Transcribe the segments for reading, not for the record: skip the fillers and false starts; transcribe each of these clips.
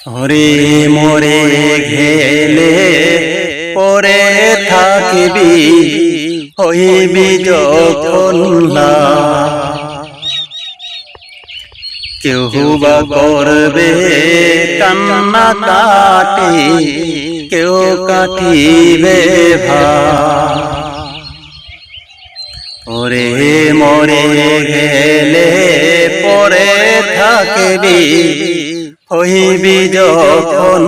হরে মোরে ঘেলে পরে থাকিবি হইবি যখন কেউ বা করবে কান্না কাটি কেউ কাটিবে ওরে মোরে গেলে পরে থাকিবি হইবি যখন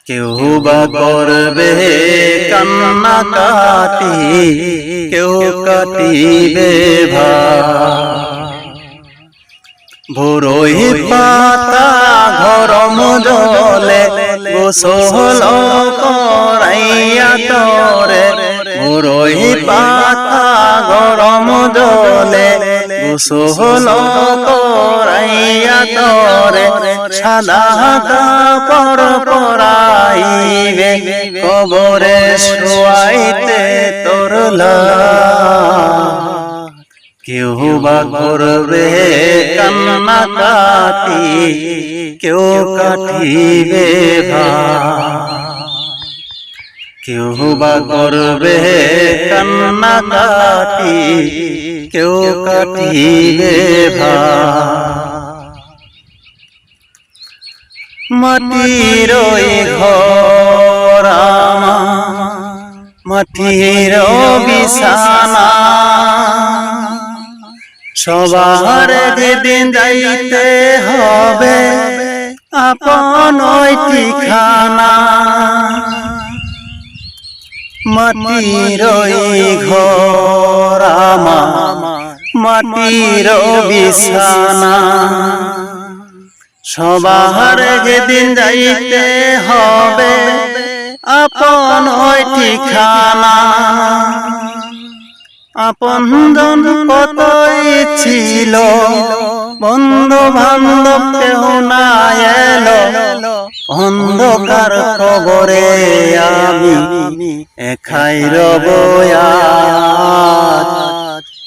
কেউ বা করবে কান্না কাটি কেউ কাটিবে ভোরই পাতা গরম জলে গোসল করাইয়া তরে ভোরই পাতা গরম জলে গোসল করাইয়া তরে সাদা কাপড় পরাইবে কবরে শোয়াইতে তোর কেউ বা করবে কান্না কাটি কেউ কাটিবে কেউ বা করবে কান্না কাটি কেউ কাটিবে মাটির ঘর মাটির বিছানা সবার যেদিন যাইতে হবে আপন ঠিকানা মাটির ঘর মাটির বিছানা সবার যেদিন যাইতে হবে আপন ঠিকানা আপন জন কতই ছিল বন্ধু বান্ধব কেউ না এলো অন্ধকার কবরে আমি একাই রব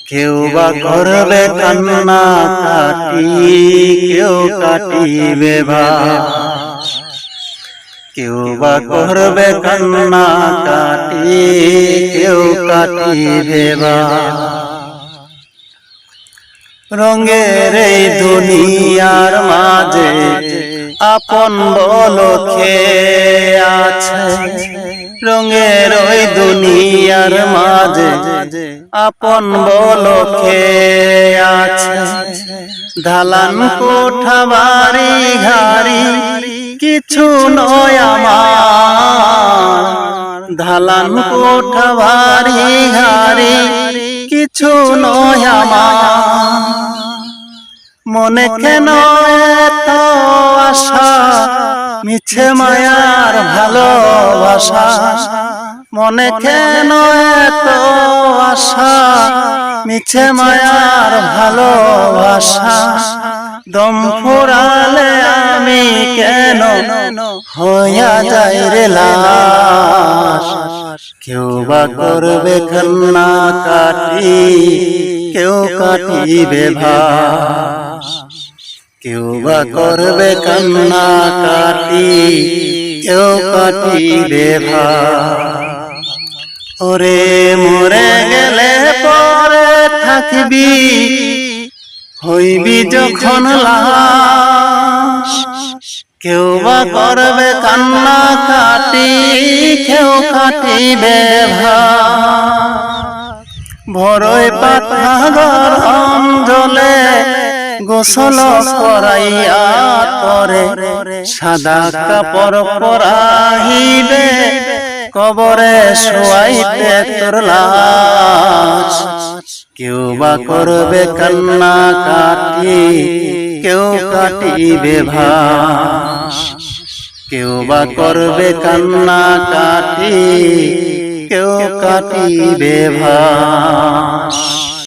কেউ বা করবে কান্না কাটি কেউ কাটিবে কেউ বা করবে কান্না কাটি কেউ কাটিবে রঙের এই দুনিয়ার মাঝে আপন বলো কে আছে রঙের ওই দুনিয়ার মাঝে আপন বলো কে আছে ধালান কোঠা বাড়ি ঘাড়ি কিছু নয় আমার ধালান কোঠা বাড়ি ঘাড়ি কিছু নয় আমার মনে কেন এত আশা মিছে মায়ার ভালোবাসা মনে কেন এত আশা মিছে মায়ার ভালোবাসা দম ফুরালে আমি কেন হইয়া যাই রে লাশ কেউ বা করবে কান্না কাটি কেউ কাটিবে কেউ বা করবে কান্না কাটি কেউ কাটিবে ওরে মরে গেলে পরে থাকবি হইবি যখন লাশ কেউ বা করবে কান্না কাটি কেউ কাটিবে ভোরই পাতা গরম জলে গোসল করাইয়া তরে সাদা কাপড় পরাইবে কবরে শোয়াইতে তোর লাশ কেউ বা করবে কান্না কাটি কেউ কাটিবে কেউ বা করবে কান্না কাটি কেউ কাটিবে